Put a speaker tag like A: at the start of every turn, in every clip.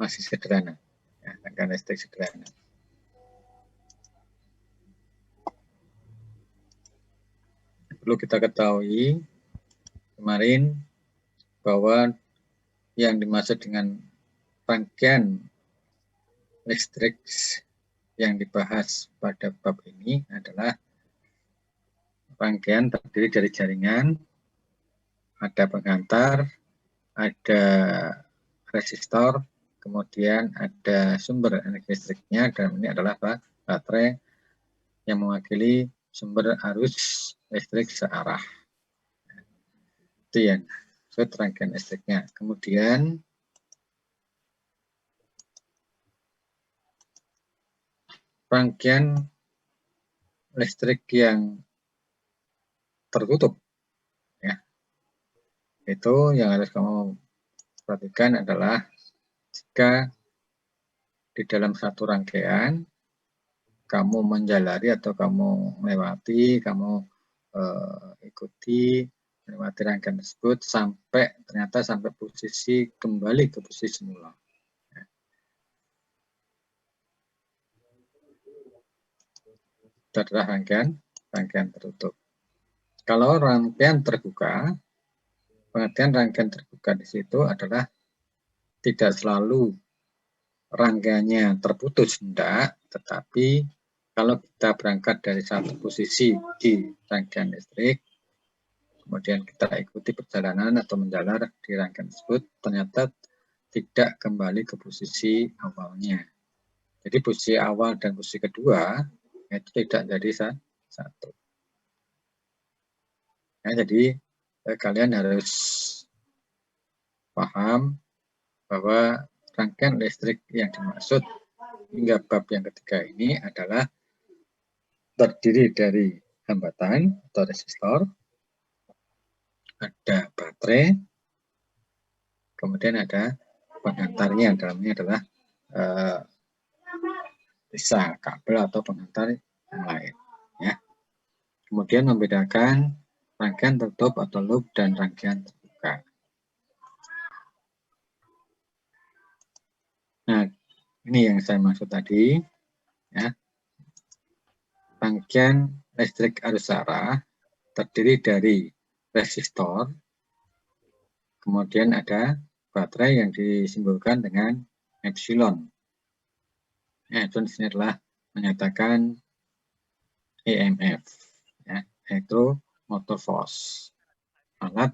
A: masih sederhana, ya, rangkaian listrik sederhana. Perlu kita ketahui kemarin bahwa yang dimaksud dengan rangkaian listrik yang dibahas pada bab ini adalah rangkaian terdiri dari jaringan, ada penghantar, ada resistor, kemudian ada sumber energi listriknya, dan ini adalah baterai yang mewakili sumber arus listrik searah. Itu yang rangkaian listriknya. Kemudian rangkaian listrik yang tertutup, ya, itu yang harus kamu perhatikan adalah jika di dalam satu rangkaian kamu menjalari atau kamu melewati, kamu ikuti melewati rangkaian tersebut sampai ternyata sampai posisi kembali ke posisi semula. Itu adalah rangkaian tertutup. Kalau rangkaian terbuka, pengertian rangkaian terbuka di situ adalah tidak selalu rangkaiannya terputus, enggak, tetapi kalau kita berangkat dari satu posisi di rangkaian listrik, kemudian kita ikuti perjalanan atau menjalar di rangkaian tersebut, ternyata tidak kembali ke posisi awalnya. Jadi posisi awal dan posisi kedua itu tidak jadi satu. Ya, jadi kalian harus paham bahwa rangkaian listrik yang dimaksud hingga bab yang ketiga ini adalah terdiri dari hambatan atau resistor, ada baterai, kemudian ada penghantarnya, dalamnya adalah bisa kabel atau penghantar yang lain. Ya. Kemudian membedakan rangkaian tertutup atau loop dan rangkaian terbuka. Nah, ini yang saya maksud tadi, ya. Rangkaian listrik arus searah terdiri dari resistor, kemudian ada baterai yang disimbolkan dengan epsilon. Epsilon di sini adalah menyatakan EMF, ya, electromotive force, alat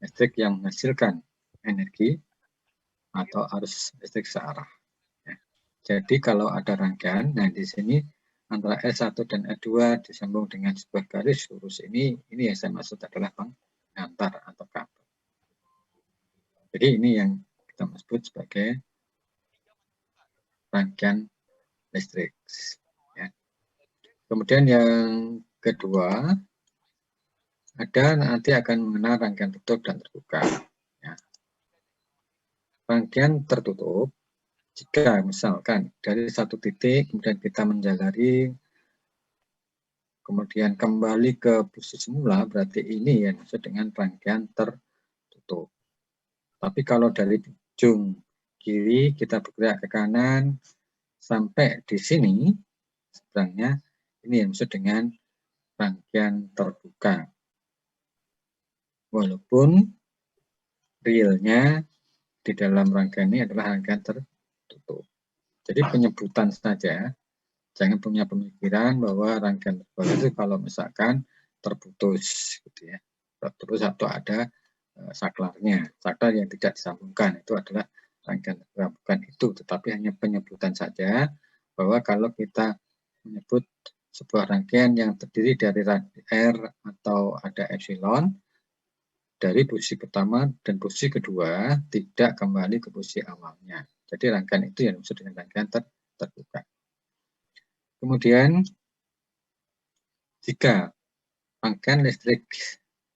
A: listrik yang menghasilkan energi atau arus listrik searah. Ya. Jadi kalau ada rangkaian, nah di sini antara S1 dan S2 disambung dengan sebuah garis lurus ini yang saya maksud adalah penghantar atau kabel. Jadi ini yang kita sebut sebagai rangkaian listrik. Ya. Kemudian yang kedua, ada nanti akan mengenal rangkaian tertutup dan terbuka. Ya. Rangkaian tertutup, jika misalkan dari satu titik kemudian kita menjalari, kemudian kembali ke posisi semula, berarti ini yang maksud dengan rangkaian tertutup. Tapi kalau dari ujung kiri kita bergerak ke kanan sampai di sini, sebenarnya ini yang maksud dengan rangkaian terbuka. Walaupun realnya di dalam rangkaian ini adalah rangkaian tertutup. Jadi penyebutan saja, jangan punya pemikiran bahwa rangkaian terbuka itu kalau misalkan terputus, gitu ya. Terputus atau ada saklarnya, saklar yang tidak disambungkan, itu adalah rangkaian terbuka. Bukan itu, tetapi hanya penyebutan saja bahwa kalau kita menyebut sebuah rangkaian yang terdiri dari R atau ada epsilon, dari posisi pertama dan posisi kedua tidak kembali ke posisi awalnya. Jadi rangkaian itu yang dimaksud dengan rangkaian terbuka. Kemudian jika rangkaian listrik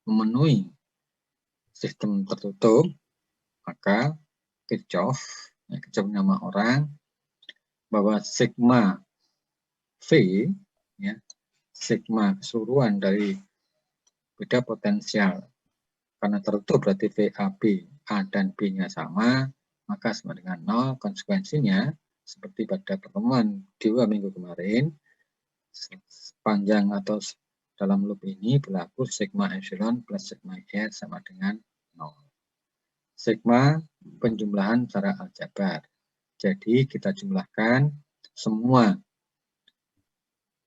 A: memenuhi sistem tertutup, maka Kirchhoff, nama orang, bahwa sigma V, ya, sigma keseluruhan dari beda potensial, karena tertutup berarti VAB A dan B-nya sama, maka sama dengan 0. Konsekuensinya, seperti pada pertemuan 2 minggu kemarin, sepanjang atau dalam loop ini berlaku sigma epsilon plus sigma R sama dengan 0. Sigma penjumlahan secara aljabar. Jadi kita jumlahkan semua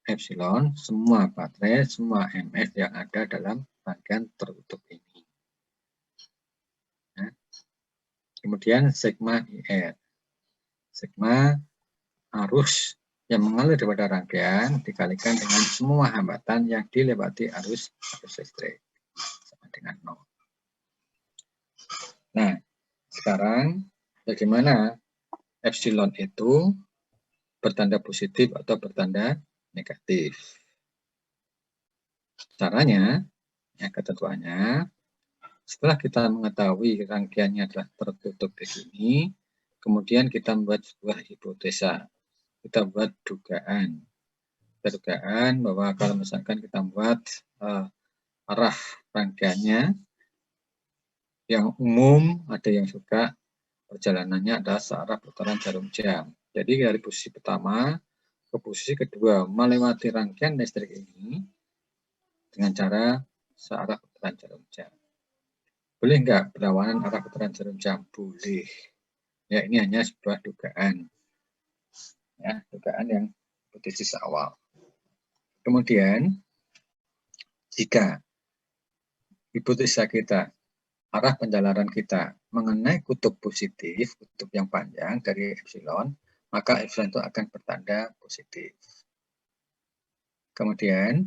A: epsilon, semua baterai, semua MS yang ada dalam rangkaian tertutup ini. Nah, kemudian sigma IR. Sigma arus yang mengalir daripada rangkaian dikalikan dengan semua hambatan yang dilewati arus listrik sama dengan 0. Nah, sekarang bagaimana epsilon itu bertanda positif atau bertanda negatif? Caranya, ya ketentuannya, setelah kita mengetahui rangkaiannya adalah tertutup di sini, kemudian kita membuat sebuah hipotesa. Kita buat dugaan. Dugaan bahwa kalau misalkan kita buat arah rangkaiannya yang umum, ada yang suka perjalanannya adalah searah putaran jarum jam. Jadi dari posisi pertama ke posisi kedua melewati rangkaian listrik ini dengan cara searah putaran jarum jam. Boleh nggak berlawanan arah putaran jarum jam? Boleh. Ya, ini hanya sebuah dugaan. Ya, dugaan yang hipotesis awal. Kemudian, jika hipotesa kita, arah penjalanan kita mengenai kutub positif, kutub yang panjang dari epsilon, maka epsilon itu akan bertanda positif. Kemudian,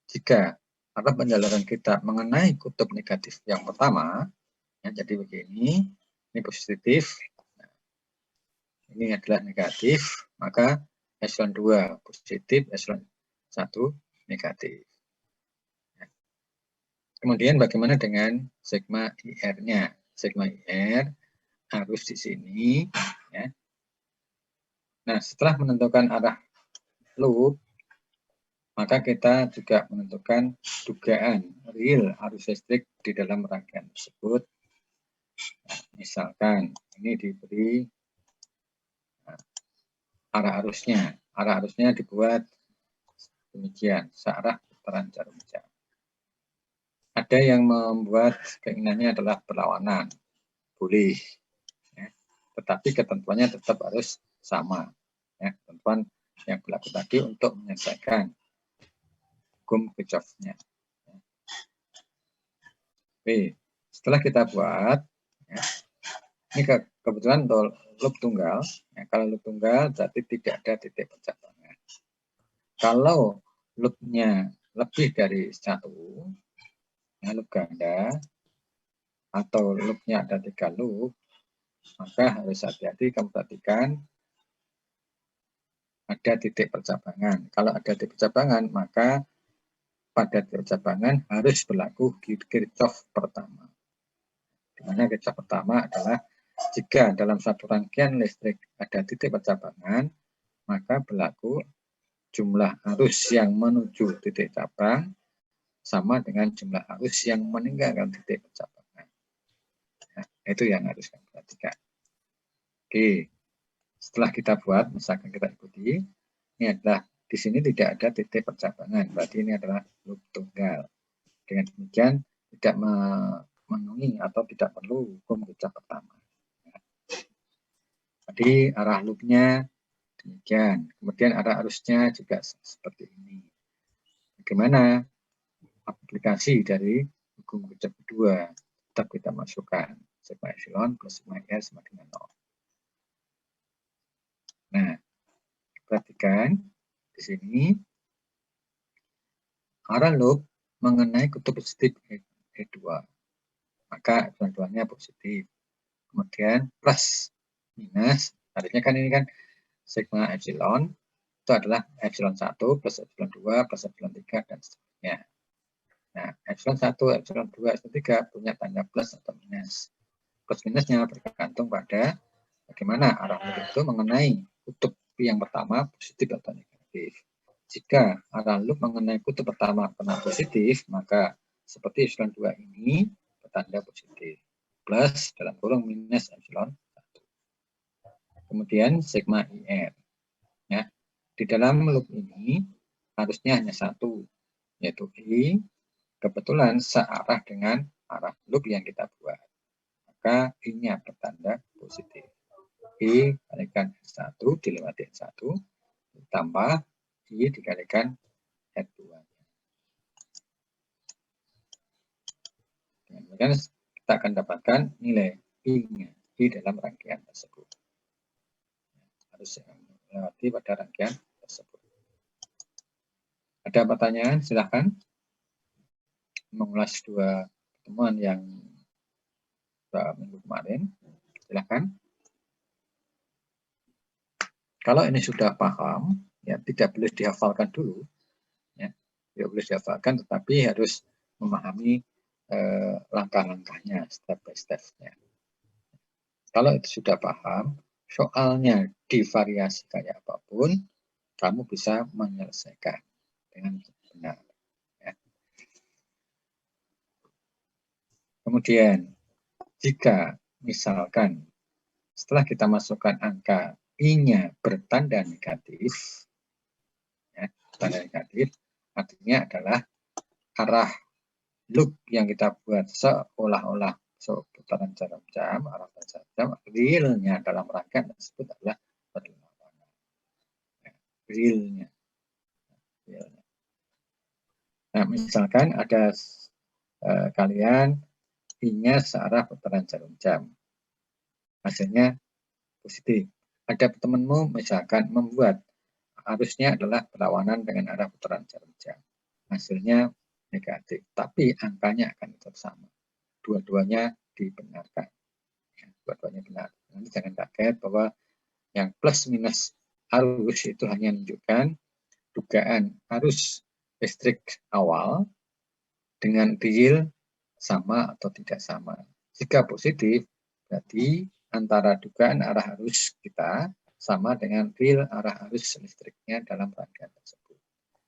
A: jika arah penjalanan kita mengenai kutub negatif yang pertama, ya, jadi begini, ini positif, ini adalah negatif, maka epsilon 2 positif, epsilon 1 negatif. Kemudian bagaimana dengan sigma IR-nya? Sigma IR harus di sini. Ya. Nah, setelah menentukan arah loop, maka kita juga menentukan dugaan real arus listrik di dalam rangkaian tersebut. Nah, misalkan ini diberi arah arusnya. Arah arusnya dibuat demikian, searah putaran jarum jam. Ada yang membuat keinginannya adalah berlawanan. Boleh. Ya. Tetapi ketentuannya tetap harus sama. Ya. Ketentuan yang berlaku tadi untuk menyelesaikan hukum Kirchhoff-nya. Ya. Oke. Setelah kita buat, ya, ini kebetulan loop tunggal. Ya, kalau loop tunggal berarti tidak ada titik percabangan. Kalau loopnya lebih dari 1, ya, loop ganda, atau loopnya ada 3 loop, maka harus hati-hati kamu perhatikan ada titik percabangan. Kalau ada titik percabangan, maka pada titik percabangan harus berlaku Kirchhoff pertama. Di mana Kirchhoff pertama adalah jika dalam satu rangkaian listrik ada titik percabangan, maka berlaku jumlah arus yang menuju titik cabang sama dengan jumlah arus yang meninggalkan titik percabangan. Nah, itu yang harus kamu perhatikan. Oke, setelah kita buat, misalkan kita ikuti, ini adalah di sini tidak ada titik percabangan, berarti ini adalah loop tunggal. Dengan demikian tidak memenuhi atau tidak perlu hukum Kirchhoff pertama. Jadi arah loopnya demikian. Kemudian arah arusnya juga seperti ini. Bagaimana aplikasi dari hukum Kirchhoff kedua? Tetap kita masukkan sigma epsilon plus sigma R sama dengan 0. Nah, perhatikan di sini arah loop mengenai kutub positif E2. Maka epsilon 2-nya positif. Kemudian plus minus, harusnya kan ini kan sigma epsilon itu adalah epsilon 1 plus epsilon 2 plus epsilon 3 dan seterusnya. Nah, epsilon 1, epsilon 2, epsilon 3 punya tanda plus atau minus. Plus minusnya bergantung pada bagaimana arah loop itu mengenai kutub yang pertama positif atau negatif. Jika arah loop mengenai kutub pertama pernah positif, maka seperti epsilon 2 ini bertanda positif. Plus dalam kurung minus epsilon 1. kemudian sigma IR. Ya. Di dalam loop ini harusnya hanya satu, yaitu I, kebetulan searah dengan arah loop yang kita buat. Maka I-nya bertanda positif. I kalikan S1 dilewati S1, tambah I dikalikan R2. Kemudian kita akan dapatkan nilai I-nya di dalam rangkaian tersebut. Harus melewati pada rangkaian tersebut. Ada pertanyaan? Silahkan. Mengulas dua pertemuan yang minggu kemarin. Silahkan. Kalau ini sudah paham, ya tidak boleh dihafalkan dulu. Ya, tidak boleh dihafalkan, tetapi harus memahami langkah-langkahnya, step by step-nya. Kalau itu sudah paham, soalnya divariasi kayak apapun, kamu bisa menyelesaikan dengan benar. Ya. Kemudian, jika misalkan setelah kita masukkan angka I-nya bertanda negatif, ya, tanda negatif, artinya adalah arah loop yang kita buat seolah-olah putaran jarum jam, arah jarum jam, realnya dalam rangkaian tersebut adalah berlawanan. Ya, realnya. Nah, misalkan ada kalian I-nya searah putaran jarum jam, hasilnya positif. Ada temanmu misalkan membuat arusnya adalah berlawanan dengan arah putaran jarum jam, hasilnya negatif, tapi angkanya akan tetap sama. Dua-duanya dibenarkan. Ya, dua-duanya benar. Nanti jangan kaget bahwa yang plus minus arus itu hanya menunjukkan dugaan arus listrik awal dengan real sama atau tidak sama. Jika positif, berarti antara dugaan arah arus kita sama dengan real arah arus listriknya dalam rangkaian tersebut.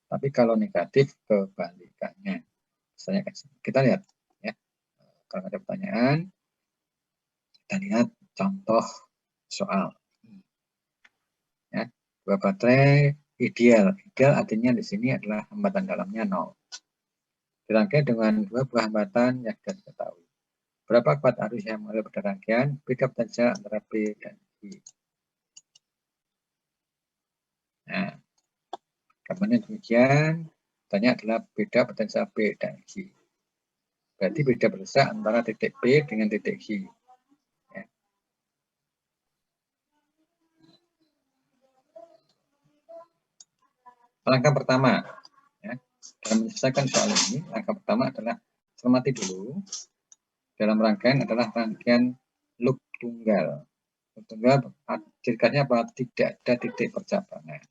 A: Tapi kalau negatif, kebalikannya. Misalnya kita lihat, ya. Kalau ada pertanyaan, kita lihat contoh soal. Ya, dua baterai ideal. Ideal artinya di sini adalah hambatan dalamnya 0. Dirangkai dengan dua buah hambatan yang sudah diketahui. Berapa kuat arus yang mengalir pada rangkaian? Beda potensial antara P dan I. Nah, kemudian demikian, tanya adalah beda potensial P dan I. Berarti beda besar antara titik P dengan titik I. Ya. Langkah pertama, ya, dalam menyelesaikan soal ini, langkah pertama adalah cermati dulu. Dalam rangkaian adalah rangkaian loop tunggal. Loop tunggal ciri khasnya apa? Tidak ada titik percabangan.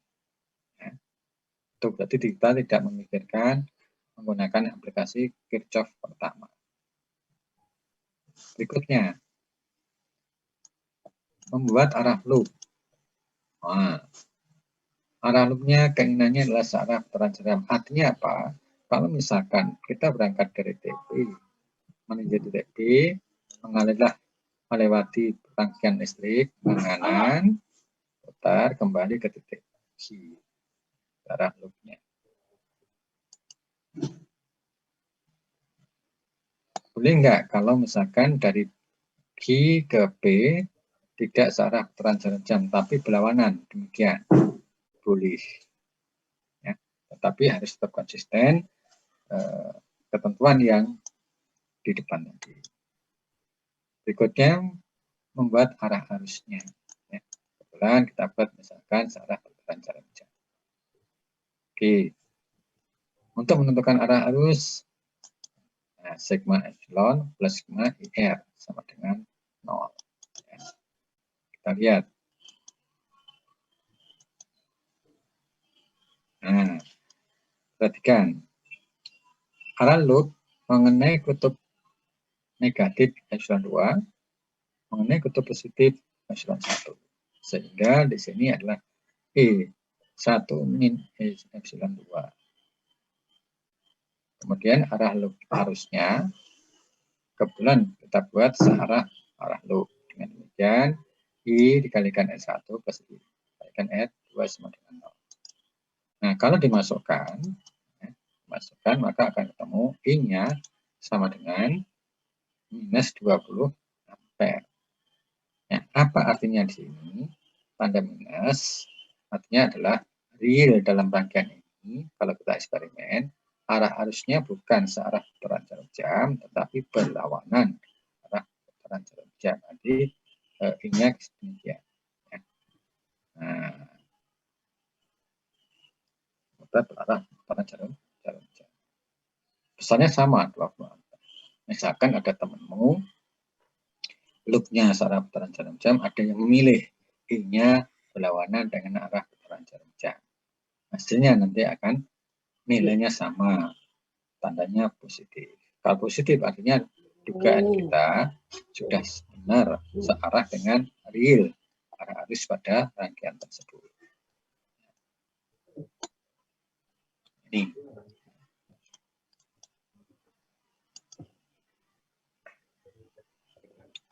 A: Ya. Itu berarti kita tidak memikirkan menggunakan aplikasi Kirchhoff pertama. Berikutnya, membuat arah loop. Nah, arah loopnya keinginannya adalah searah putaran jam. Artinya apa? Kalau misalkan kita berangkat dari TP menuju titik B, mengalirlah melewati rangkaian listrik kanan, putar kembali ke titik Q, arah loopnya. Boleh nggak kalau misalkan dari Q ke P tidak searah putaran jarum jam, tapi berlawanan? Demikian. Boleh. Ya. Tetapi harus tetap konsisten ketentuan yang di depan tadi. Berikutnya, membuat arah arusnya. Ya. Kebetulan kita buat misalkan searah putaran jarum jam. Oke. Untuk menentukan arah arus, nah, sigma epsilon plus sigma IR sama dengan 0. Ya. Kita lihat. Nah, perhatikan. Arah loop mengenai kutub negatif epsilon 2, mengenai kutub positif epsilon 1. Sehingga di sini adalah E1 min epsilon 2. Kemudian arah loop arusnya kebetulan kita buat searah arah loop. Dengan demikian I dikalikan S1 plus I dikalikan S2 sama dengan 0. Nah, kalau dimasukkan, maka akan ketemu I-nya sama dengan minus 20 ampere. Ya, apa artinya di sini? Tanda minus artinya adalah real dalam rangkaian ini, kalau kita eksperimen, arah arusnya bukan searah putaran jarum jam, tetapi berlawanan arah putaran jarum jam. Jadi I-nya demikian. Ya. Nah, arah putaran jarum jam. Misalnya sama 20 ampere. Misalkan ada temanmu, loopnya searah putaran jarum jam, ada yang memilih I-nya berlawanan dengan arah putaran jarum jam. Hasilnya nanti akan nilainya sama, tandanya positif. Kalau positif artinya dugaan kita sudah benar searah dengan real arah arus pada rangkaian tersebut. Ini.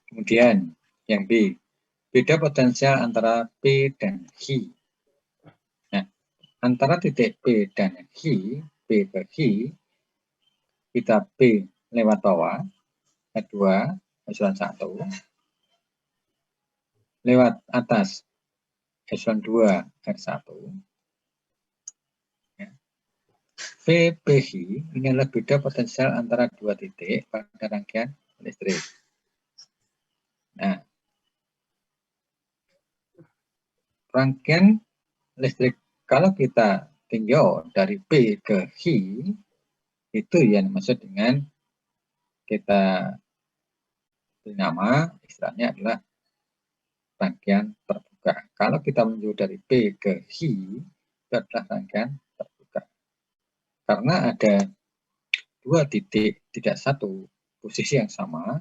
A: Kemudian yang B, beda potensial antara P dan H. Nah, antara titik P dan H, P ke H, kita P lewat bawah, R2, epsilon 1, lewat atas, epsilon 2, R1, ya. VPH ini adalah beda potensial antara dua titik pada rangkaian listrik. Nah, rangkaian listrik kalau kita tinjau dari P ke H, itu yang dimaksud dengan kita beri nama, istilahnya adalah rangkaian terbuka. Kalau kita menuju dari P ke H, itu adalah rangkaian terbuka. Karena ada dua titik, tidak satu posisi yang sama,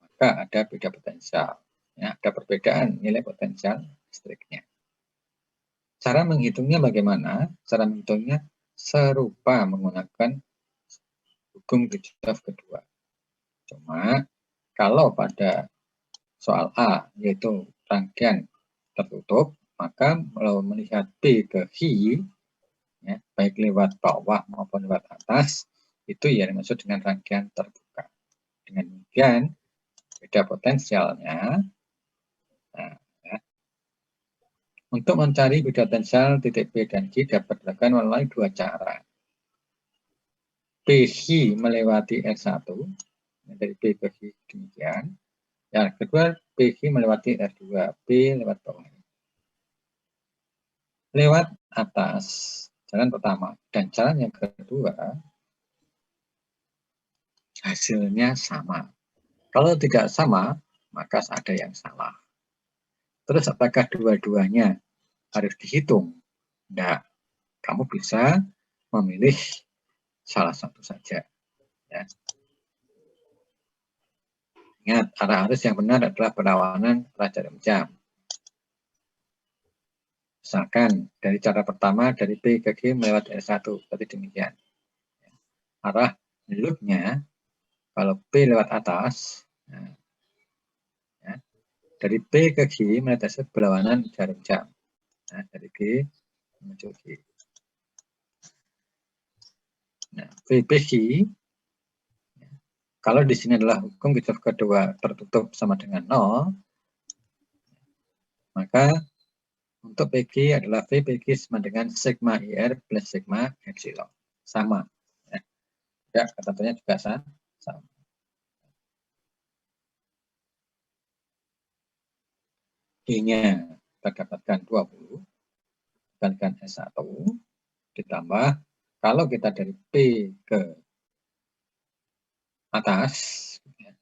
A: maka ada beda potensial. Ya, ada perbedaan nilai potensial listriknya. Cara menghitungnya bagaimana? Cara menghitungnya serupa menggunakan hukum Kirchhoff kedua. Cuma kalau pada soal A, yaitu rangkaian tertutup, maka kalau melihat P ke H, ya, baik lewat bawah maupun lewat atas, itu yang dimaksud dengan rangkaian terbuka. Dengan demikian, beda potensialnya. Nah, ya. Untuk mencari beda potensial titik P dan Q dapat dilakukan melalui dua cara. PH melewati R1, dari P ke Q demikian. Yang kedua, PH melewati R2, P lewat bawah. Lewat atas, jalan pertama. Dan jalan yang kedua, hasilnya sama. Kalau tidak sama, maka ada yang salah. Terus apakah dua-duanya harus dihitung? Tidak. Kamu bisa memilih salah satu saja. Ya. Ingat, arah arus yang benar adalah berlawanan arah jarum jam. Misalkan dari cara pertama dari P ke Q melewat R1, seperti demikian. Arah loopnya kalau P lewat atas, nah, ya, dari P ke Q melewati berlawanan jarum jam. Nah, dari G menuju G. Nah, VPG, ya, kalau di sini adalah hukum Kirchhoff kedua tertutup sama dengan 0, maka untuk PG adalah VPG sama dengan sigma IR plus sigma epsilon. Sama. Ya, ya ketentuannya juga sama. I-nya kita dapatkan 20 dikalikan S1 ditambah kalau kita dari P ke atas ya,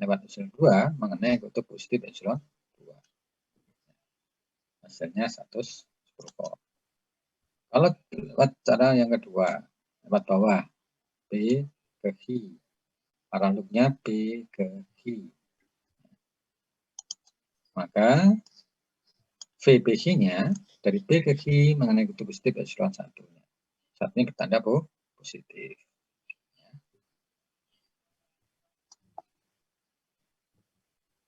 A: lewat epsilon 2 mengenai kutub positif epsilon 2. Hasilnya 110 volt. Kalau lewat cara yang kedua, lewat bawah, P ke Q. Arah loopnya P ke Q. Maka VPC-nya dari P ke Q mengenai kutub positif epsilon 1. Saat ini bertanda positif.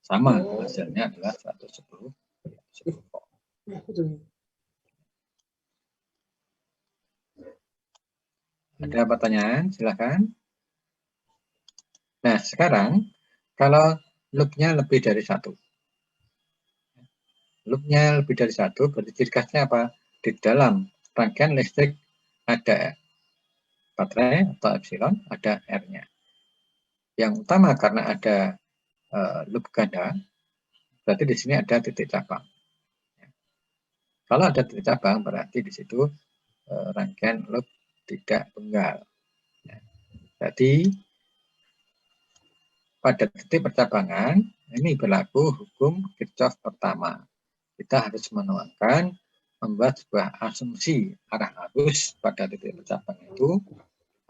A: sama, hasilnya adalah 110 volt. Ada pertanyaan? Silakan. Nah, sekarang kalau loopnya lebih dari satu. Loopnya lebih dari satu, berarti ciri khasnya apa? Di dalam rangkaian listrik ada baterai atau epsilon, ada R-nya. Yang utama karena ada loop ganda, berarti di sini ada titik cabang. Kalau ada titik cabang, berarti di situ rangkaian loop tidak tunggal. Jadi pada titik percabangan ini berlaku hukum Kirchhoff pertama. Kita harus menuangkan, membuat sebuah asumsi arah arus pada titik percabangan itu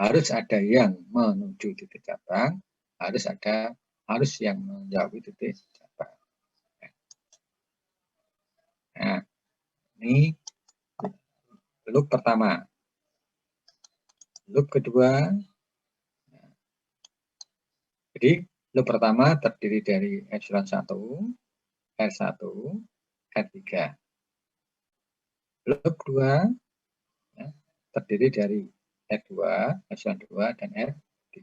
A: harus ada yang menuju titik cabang, harus ada arus yang menjauhi titik cabang. Nah, ini loop pertama. Loop kedua, jadi loop pertama terdiri dari epsilon 1, R1, R3. Loop kedua ya, terdiri dari R2, epsilon 2, dan R3.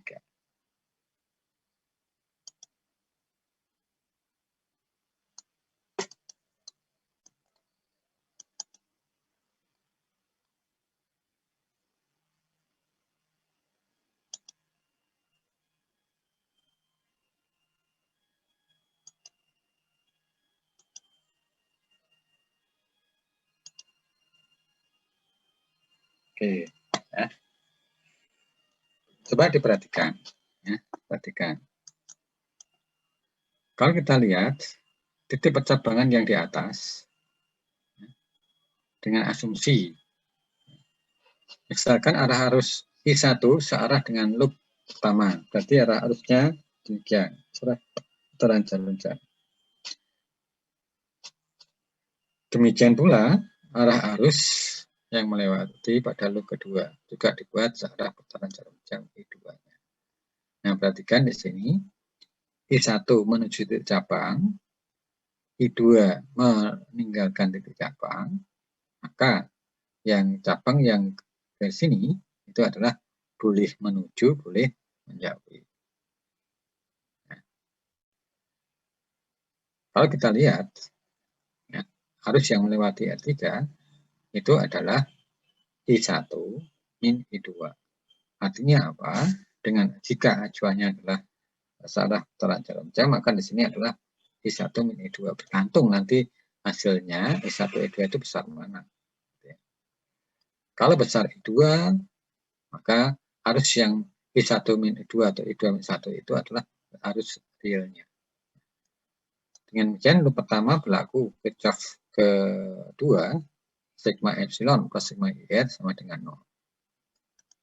A: Oke, ya. Coba diperhatikan. Ya, perhatikan. Kalau kita lihat titik percabangan yang di atas, ya, dengan asumsi, misalkan arah arus I1 searah dengan loop pertama, berarti arah arusnya demikian, terlancar-lancar. Demikian pula arah arus yang melewati pada loop kedua juga dibuat searah putaran jarum jam I2-nya. Nah, perhatikan di sini I1 menuju titik cabang, I2 meninggalkan titik cabang, maka yang cabang yang ke sini itu adalah boleh menuju, boleh menjauhi. Nah, kalau kita lihat ya, arus yang melewati R3 itu adalah I1 min I2. Artinya apa? Dengan jika acuannya adalah searah putaran jarum jam, maka di sini adalah I1 min I2. Bergantung nanti hasilnya I1 I2 itu besar mana. Kalau besar I2, maka arus yang I1 min I2 atau I2 min 1 itu adalah arus realnya. Dengan demikian, loop pertama berlaku Kirchhoff kedua, sigma epsilon plus sigma IR sama dengan 0.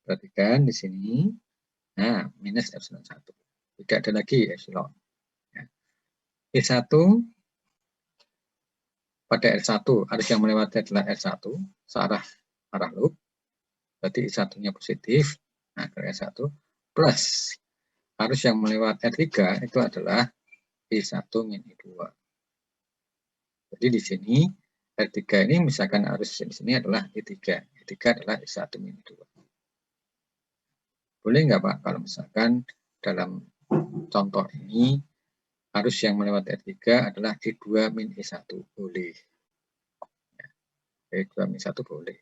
A: Perhatikan di sini, nah minus epsilon 1. Tidak ada lagi epsilon. Ya. I1 pada R1, arus yang melewati adalah R1, searah arah loop, berarti I1-nya positif, nah ke R1, plus arus yang melewati R3 itu adalah I1 min I2. Jadi di sini R3 ini misalkan arus di sini adalah I3. I3 adalah I1 min I2. Boleh nggak Pak kalau misalkan dalam contoh ini arus yang melewati R3 adalah I2 min I1? Boleh. I2 min I1 boleh.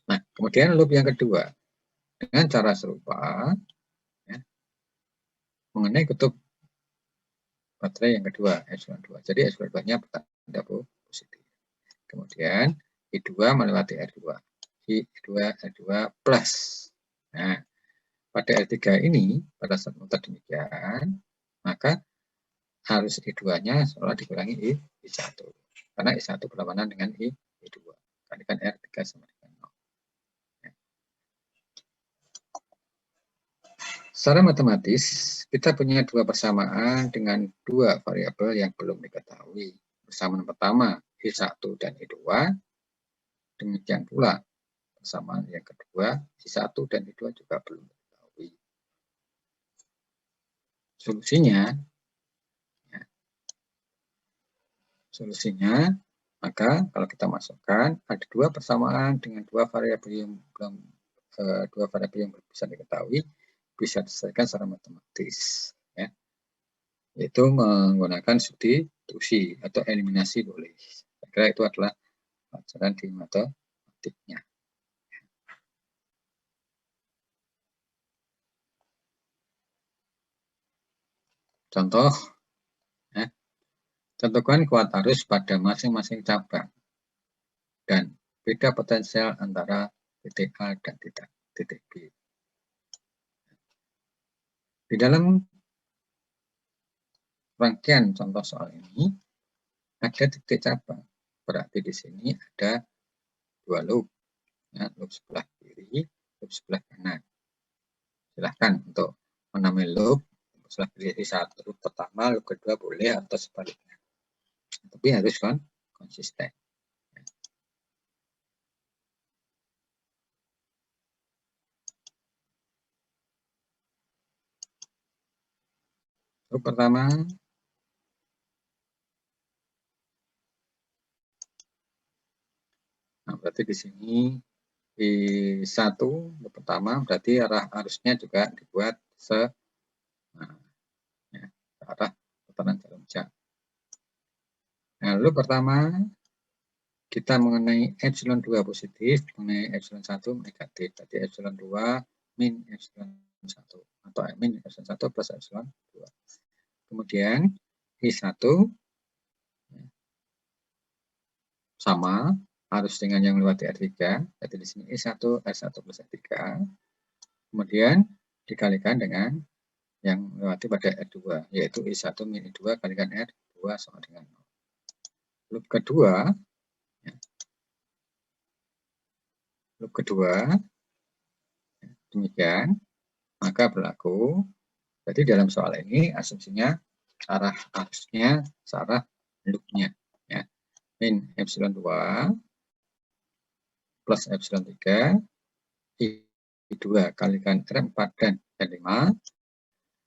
A: Nah, kemudian loop yang kedua. Dengan cara serupa, ya, mengenai kutub baterai yang kedua, epsilon 2. Jadi epsilon 2-nya bertanda positif. Kemudian I2 melewati R2. I2 R2 plus. Nah, pada R3 ini, pada saat muter demikian, maka arus I2-nya seolah dikurangi I1. Karena I1 berlawanan dengan I2. Kalikan R3 sama dengan 0. Ya. Secara matematis, kita punya dua persamaan dengan dua variabel yang belum diketahui. Persamaan pertama, I1 dan I2. Demikian pula persamaan yang kedua, I1 dan I2 juga belum diketahui. Solusinya, maka kalau kita masukkan ada dua persamaan dengan dua variabel yang bisa diketahui, bisa diselesaikan secara matematis, ya. Yaitu menggunakan substitusi atau eliminasi boleh. Saya kira itu adalah pelajaran di matematiknya. Contoh, ya, tentukan kuat arus pada masing-masing cabang dan beda potensial antara titik A dan titik B. Di dalam rangkaian contoh soal ini ada titik cabang, berarti di sini ada dua loop, ya, loop sebelah kiri, loop sebelah kanan. Silahkan untuk menamai loop sebelah kiri satu, loop pertama, loop kedua boleh atau sebaliknya, tapi harus konsisten. Loop pertama, nah berarti di sini di satu loop pertama berarti arah arusnya juga dibuat ya, ke arah putaran jarum jam. Nah, loop pertama kita mengenai epsilon 2 positif, mengenai epsilon 1 negatif. Berarti epsilon 2 min epsilon 1 atau min epsilon 1 plus epsilon 2. Kemudian I1 sama harus dengan yang lewati R3. Berarti di sini I1 R1 plus R3. Kemudian dikalikan dengan yang lewati pada R2, yaitu I1 min I2 kalikan R2 sama dengan 0. Loop kedua, ya, loop kedua demikian, maka berlaku. Jadi dalam soal ini asumsinya arah arusnya searah loopnya, ya. Min epsilon 2 plus epsilon 3 I2 kalikan R4 dan R5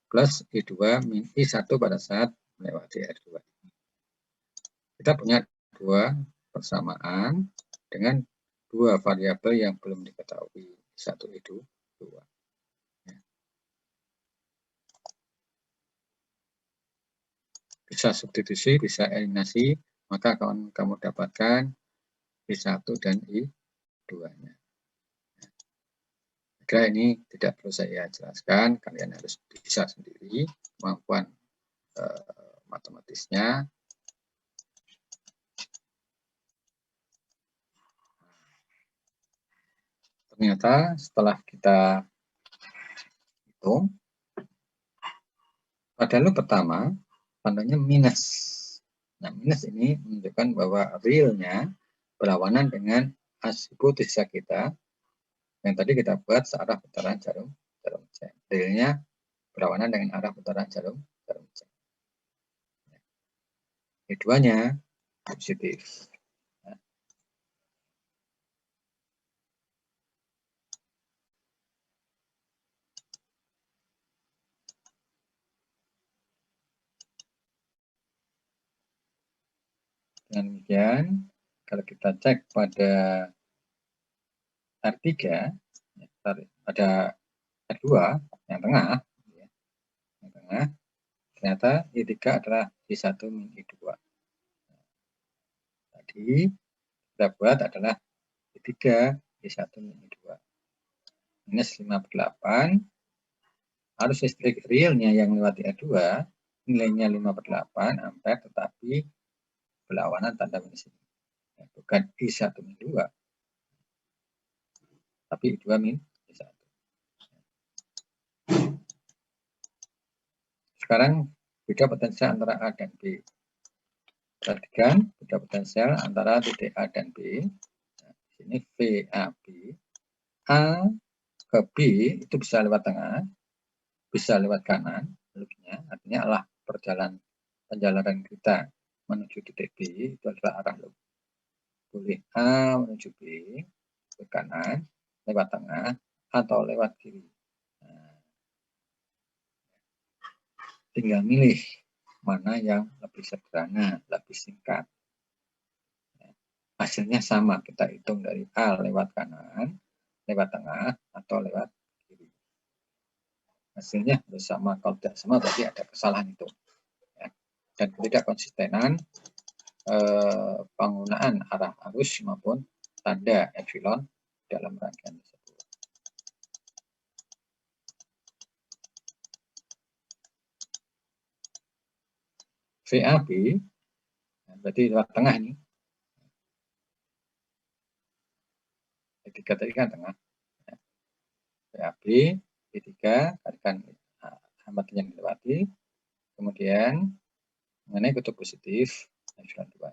A: plus I2 min I1 pada saat melewati R2. Kita punya dua persamaan dengan dua variabel yang belum diketahui, I1 I2. Bisa substitusi, bisa eliminasi, maka kamu dapatkan I1 dan I2-nya. Kira ini tidak perlu saya jelaskan, kalian harus bisa sendiri kemampuan matematisnya. Ternyata setelah kita hitung, pada loop pertama tandanya minus. Nah, minus ini menunjukkan bahwa realnya berlawanan dengan hipotesa kita yang tadi kita buat searah putaran jarum jam. Realnya berlawanan dengan arah putaran jarum jam. Keduanya positif. Dengan demikian, kalau kita cek pada R3, pada R2 yang tengah, ternyata I3 adalah I1 min I2. Tadi kita buat adalah I3 I1 min I2. Minus 5/8, arus listrik realnya yang melewati R2, nilainya 5/8 ampere, tetapi berlawanan tanda minus ini. Bukan I1 min 2, tapi I2 min I1. Sekarang beda potensial antara A dan B. Perhatikan beda potensial antara titik A dan B. Nah, di sini VAB. A ke B itu bisa lewat tengah, bisa lewat kanan, loopnya artinya adalah perjalanan kita menuju titik B itu adalah arah loop. Boleh A menuju B ke kanan, lewat tengah, atau lewat kiri. Nah, tinggal milih mana yang lebih sederhana, lebih singkat. Hasilnya sama, kita hitung dari A lewat kanan, lewat tengah, atau lewat kiri. Hasilnya harus sama, kalau tidak sama berarti ada kesalahan itu. Ya. Dan ketidakkonsistenan penggunaan arah arus maupun tanda epsilon dalam rangkaian tersebut. VAB berarti lewat tengah ini. Tiga tadi kan tengah. VAB P3 kalikan hambatan yang dilewati, kemudian mengenai kutub positif epsilon 2.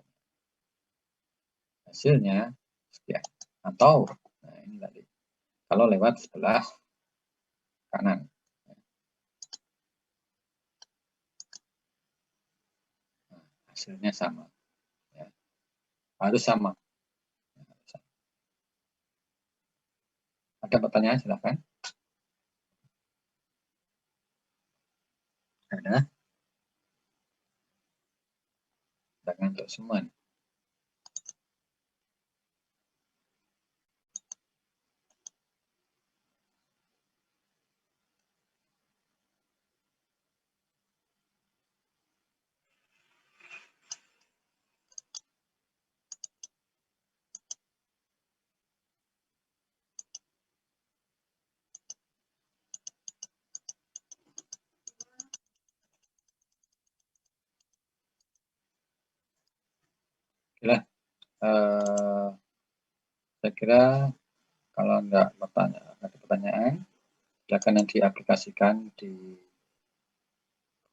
A: Hasilnya sekian. Atau nah ini tadi kalau lewat sebelah kanan. Nah, hasilnya sama. Ya. Harus sama. Ada pertanyaan silakan. Ada. Sudah ngantuk semua. Oke, saya kira kalau ada pertanyaan, silakan nanti aplikasikan di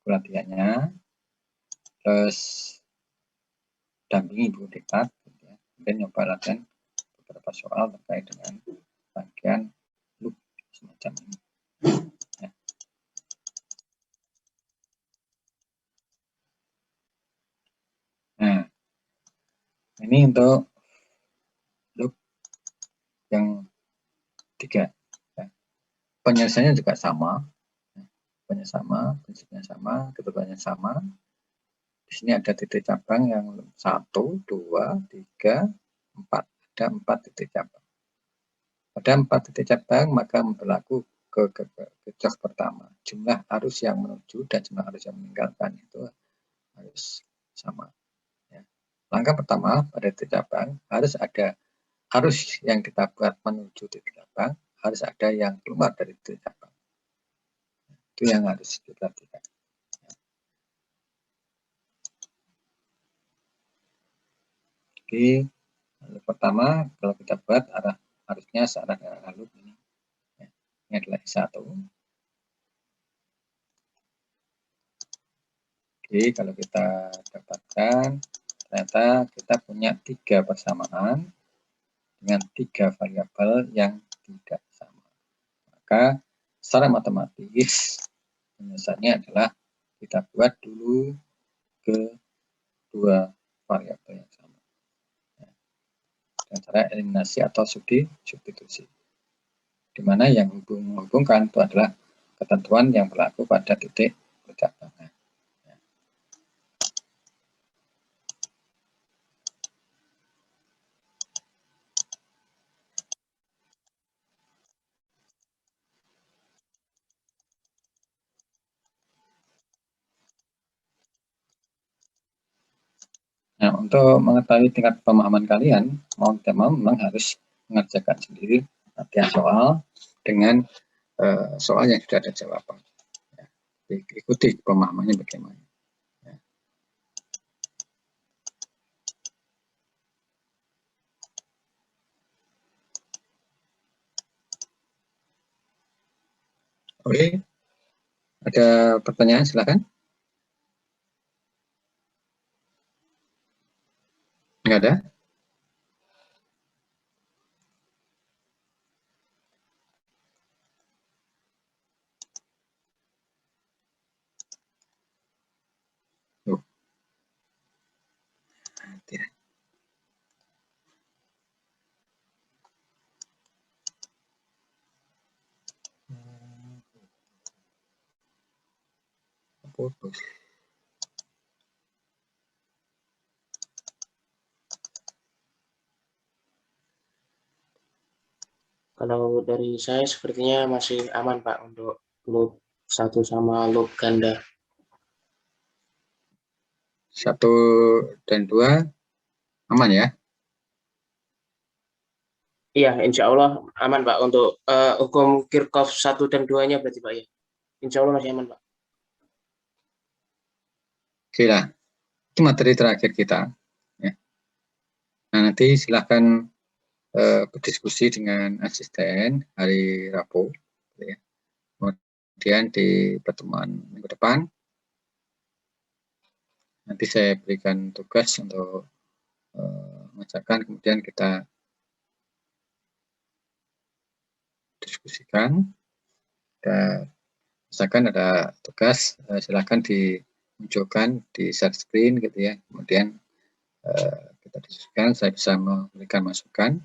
A: buku latihannya, terus dampingi Bu Dekat, ya. Mungkin nyoba latihan beberapa soal terkait dengan rangkaian loop semacam ini. Ya. Nah, ini untuk loop yang 3. Ya. Penyelesaiannya juga sama, prinsipnya sama, ketentuannya sama. Di sini ada titik cabang yang 1, 2, 3, 4. Ada 4 titik cabang. Pada 4 titik cabang maka berlaku kejok pertama. Jumlah arus yang menuju dan jumlah arus yang meninggalkan itu harus sama. Ya. Langkah pertama pada titik cabang harus ada arus yang kita buat menuju titik cabang, harus ada yang keluar dari titik cabang. Itu yang harus diperhatikan. Oke, lalu pertama kalau kita buat arusnya searah dengan arah loop ini. Ya. Ini adalah I1. Oke, kalau kita dapatkan ternyata kita punya 3 persamaan dengan 3 variabel yang tidak sama. Maka secara matematis penyelesaiannya adalah kita buat dulu ke 2 variabel yang sama. Dengan cara eliminasi atau substitusi. Di mana yang menghubungkan itu adalah ketentuan yang berlaku pada titik percabangan. Nah, untuk mengetahui tingkat pemahaman kalian, mau tidak mau memang harus mengerjakan sendiri latihan soal dengan soal yang sudah ada jawaban. Ya, ikuti pemahamannya bagaimana. Ya. Oke, ada pertanyaan silakan. Nggak ada? Oh. Tidak. putus.
B: Kalau dari saya sepertinya masih aman Pak untuk loop 1 sama loop ganda.
A: 1 dan 2 aman ya?
B: Iya, insya Allah aman Pak untuk hukum Kirchhoff 1 dan 2-nya berarti Pak ya. Insya Allah masih aman Pak.
A: Oke lah, itu materi terakhir kita. Ya. Nah, nanti silahkan berdiskusi dengan asisten hari Rabu. Ya. Kemudian di pertemuan minggu depan, nanti saya berikan tugas untuk mengerjakan, kemudian kita diskusikan. Dan misalkan ada tugas, silakan dimunculkan di share screen gitu ya. Kemudian kita diskusikan, saya bisa memberikan masukan,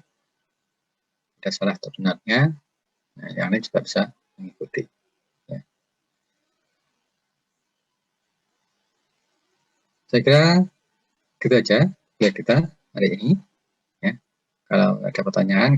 A: ada salah atau benarnya. Nah, yang lain juga bisa mengikuti. Ya. Saya kira gitu aja ya kita hari ini. Ya. Kalau ada pertanyaan